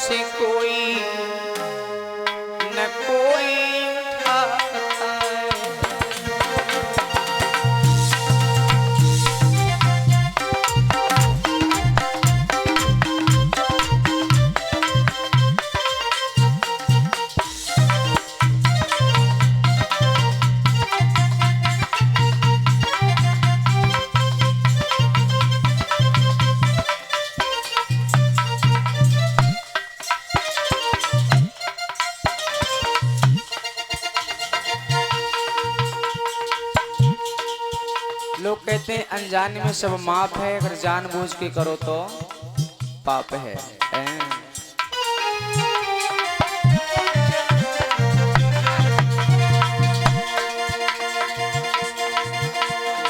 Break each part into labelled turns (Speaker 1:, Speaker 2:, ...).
Speaker 1: उसे कोई न कोई उठाता है। लोग कहते हैं अनजाने में सब माफ है, अगर जानबूझ के करो तो पाप है।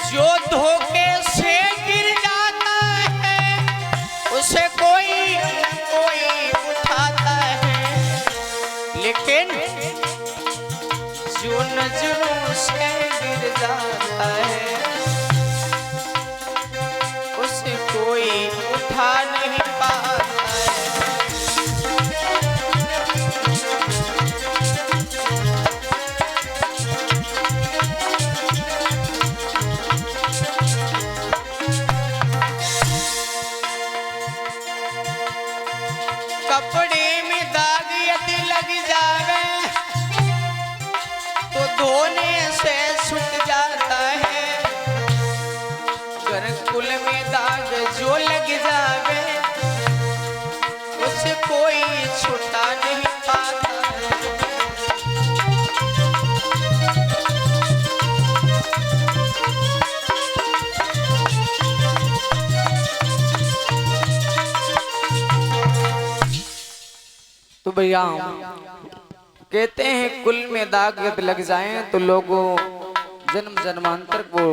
Speaker 1: जो धोखे से गिर जाता है उसे कोई कोई उठाता है, लेकिन जो नजरों से गिर जाता है कोई उठा नहीं पाता है। कपड़े में दाग यदि लग जावे तो धोने से छूट जाता है। कुल में दाग जो लग जावे उसे कोई छुटा नहीं पाता है। तो भैया कहते हैं कुल में दाग यदि लग जाएं तो लोगों जन्म जन्मांतर को